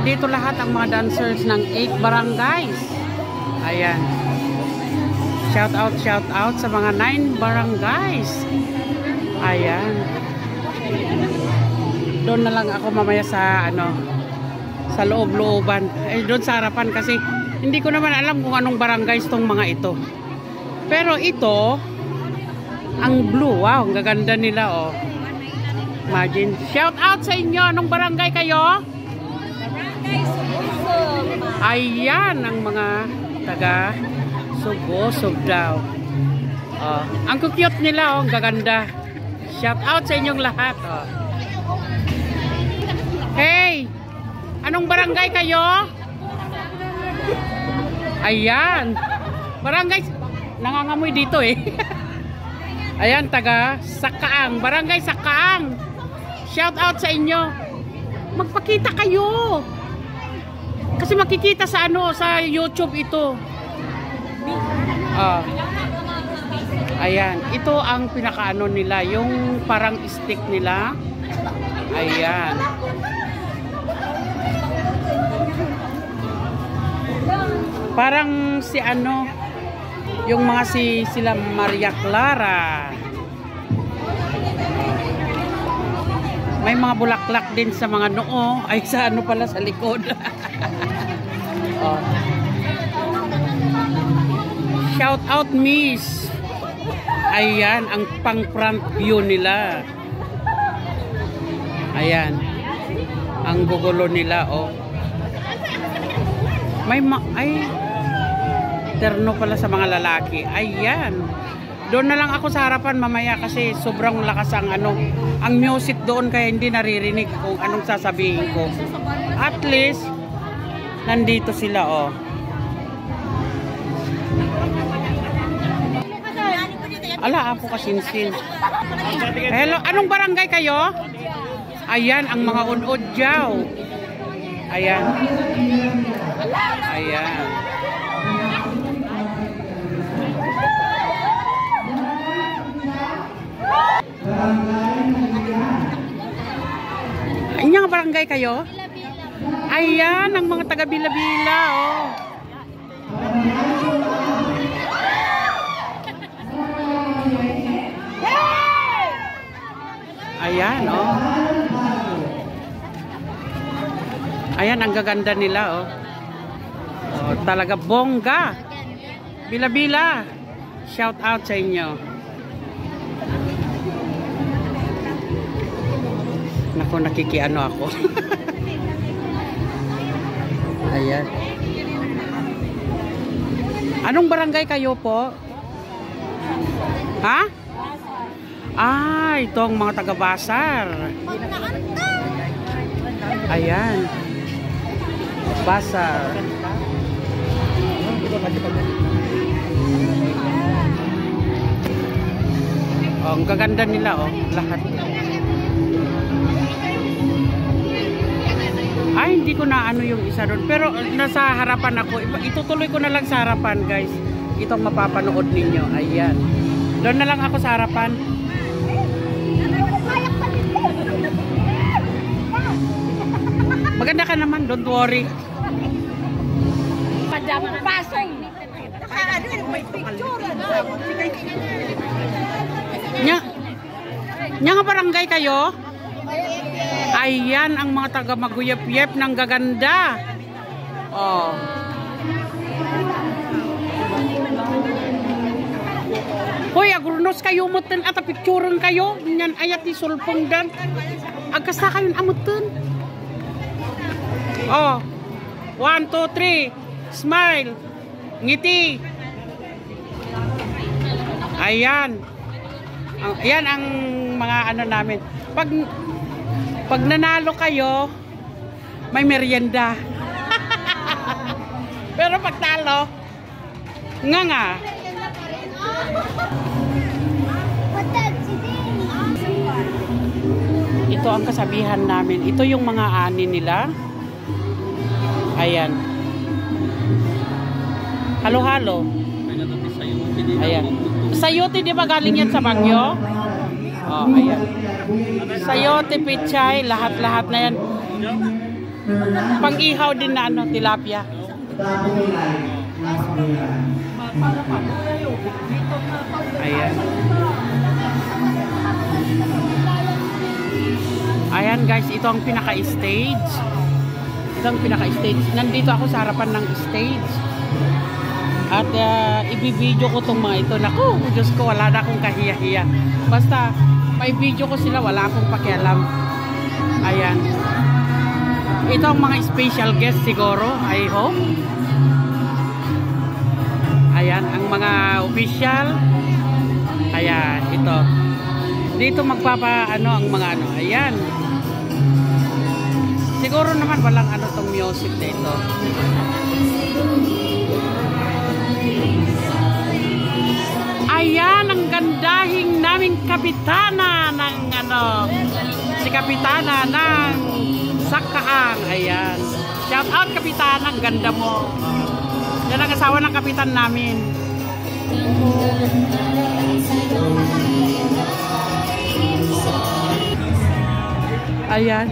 Nandito lahat ang mga dancers ng 8 barangays. Ayan. Shout out sa mga 9 barangays. Ayan. Doon na lang ako mamaya sa sa loob-looban. Doon sa harapan kasi hindi ko naman alam kung anong barangays tong mga ito. Pero ito, ang blue, wow, ang gaganda nila, oh. Imagine. Shout out sa inyo, anong barangay kayo? Barangay Subusog. Ayan, ang mga taga Subusog daw. Oh, ang cute nila, oh, ang gaganda. Shout out sa inyong lahat, oh. Hey, anong barangay kayo? Ayan. Barangay, nangangamoy dito eh. Ayan, taga Sakaang. Barangay Sakaang. Shout out sa inyo. Magpakita kayo. Kasi makikita sa sa YouTube ito. Ayan, ito ang pinakaano nila, yung parang stick nila. Ayan. Parang si yung mga sila Maria Clara. May mga bulaklak din sa mga noo. Ay, sa pala sa likod. Oh. Shout out Miss. Ayan, ang pang front view nila. Ayan. Ang gugulo nila, oh. Ay, terno pala sa mga lalaki. Ayan. Doon na lang ako sa harapan mamaya kasi sobrang lakas ang ang music doon kaya hindi naririnig kung anong sasabihin ko. At least nandito sila, oh. Ala, ako kasinsin. Hello, anong barangay kayo? Ayan, ang mga unod dyaw. Ayan. Ayan. Inyong barangay kayo? Ayan, ang mga taga Bila-Bila, oh. Ayan, oh. Ayan, ang gaganda nila, oh. Oh, talaga bongga. Bila-Bila. Shout out sa inyo. Naku, nakikiano ako. Ayan. Anong barangay kayo po? Ha? Ah, ito ang mga taga-Basar. Ayan. Basar. Oh, ang gaganda nila, oh, lahat. Ay, hindi ko na yung isa doon. Pero nasa harapan ako. Itutuloy ko na lang sa harapan, guys. Itong mapapanood ninyo. Ayan. Doon na lang ako sa harapan. Maganda ka naman, don't worry. Nya nga barangay kayo? Ayan ang mga taga Maguyep-yep ng gaganda. Oh. Hoy, agurnos kayo mutin at picturean kayo. Nyan ayat di sulpong dan. Agkasta kayo amutin. Oh. 1, 2, 3. Smile. Ngiti. Ayan. Ayan ang mga namin. Pag nanalo kayo, may merienda. Pero pag talo, nga. Ito ang kasabihan namin. Ito yung mga ani nila. Ayan. Halo-halo. Ayan. Sayote, di ba galing yan sa Baguio? Oh, ayan. Sayote, pichay, lahat-lahat na yan. Pang-ihaw din na ano, tilapia. Ayan. Ayan guys, ito ang pinaka-stage. Ito ang pinaka-stage. Nandito ako sa harapan ng stage. At ibibideo ko itong mga ito. Naku, Diyos ko, wala na akong kahiya-hiya. Basta, pa-video ko sila, wala akong pakialam. Ayan. Ito ang mga special guest siguro, I hope. Ayan, ang mga official. Ayan, ito. Dito magpapa-ano ang mga ano. Ayan. Siguro naman walang ano tong music dito. Ayan, ang gandahing naming kapitana ng ano, si kapitana ng Sakaang. Ayan. Shout out kapitana, ang ganda mo. Yan ang asawa ng kapitan namin. Ayan.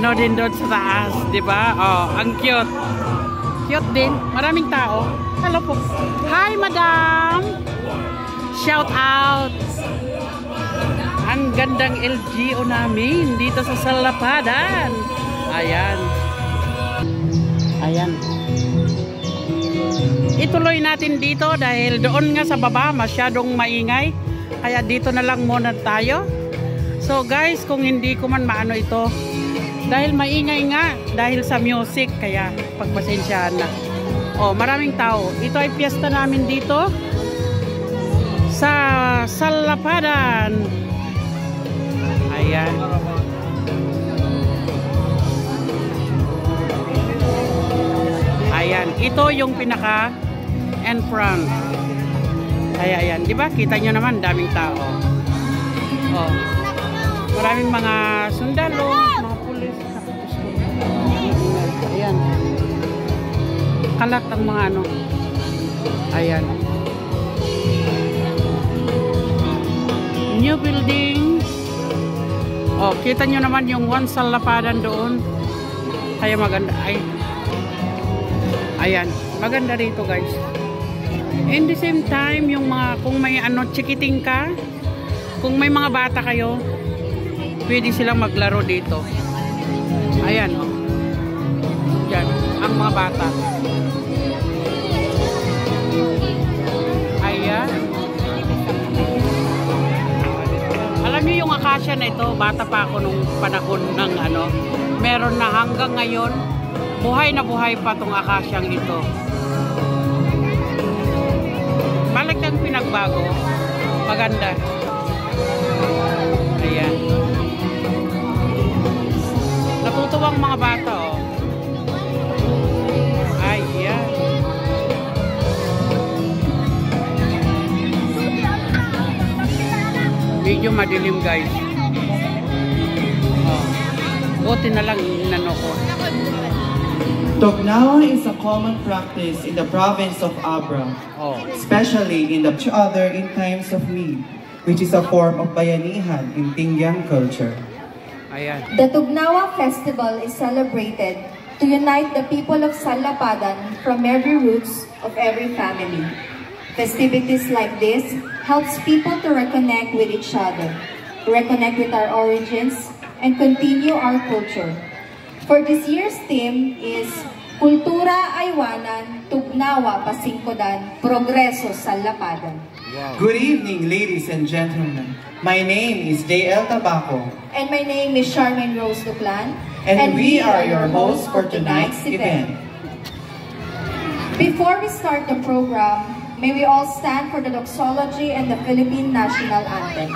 Ano din doon sa taas, di ba? Oh, ang cute. Cute din. Maraming tao. Hello po. Hi, madam. Shout out. Ang gandang LGO namin dito sa Salapadan. Ayan. Ayan. Ituloy natin dito dahil doon nga sa baba masyadong maingay. Kaya dito na lang muna tayo. So guys, kung hindi ko man maano ito, dahil maingay nga, dahil sa music, kaya pagpasensyahan na. Oh, maraming tao. Ito ay piyesta namin dito sa Salapadan. Ayan. Ayan, ito yung pinaka entrance. Kaya ayan, di ba? Kita nyo naman, daming tao. Oh. Maraming mga sundalo, mga pulis. Ayan. Kalat ang mga ano. Ayan. New building. Oh, kita nyo naman yung one Salapadan doon. Kaya maganda. Ay. Ayan. Maganda rito guys. In the same time, yung mga, kung may ano, chikiting ka, kung may mga bata kayo, pwede silang maglaro dito. Ayan, oh. Yan, ang mga bata. Ayan. Alam niyo yung akasya na ito, bata pa ako nung panahon ng ano, meron na hanggang ngayon, buhay na buhay pa tong akasyang ito. Balik ang pinagbago. Maganda. Ayan. Natutuwang mga bata, oh. Ayan. Medyo madilim, guys. Oh. Buti na lang inano ko. Tugnawa is a common practice in the province of Abra, especially in the each other in times of need, which is a form of bayanihan in Tingyan culture. Ayan. The Tugnawa festival is celebrated to unite the people of Salapadan from every roots of every family. Festivities like this helps people to reconnect with each other, reconnect with our origins, and continue our culture. For this year's theme is Kultura Aywanan, Tugnawa Pasingkodan, Progreso Salapadan. Wow. Good evening, ladies and gentlemen. My name is J.L. Tabaco. And my name is Charmaine Rose Duclan. And we are your hosts for tonight's event. Before we start the program, may we all stand for the doxology and the Philippine National Anthem.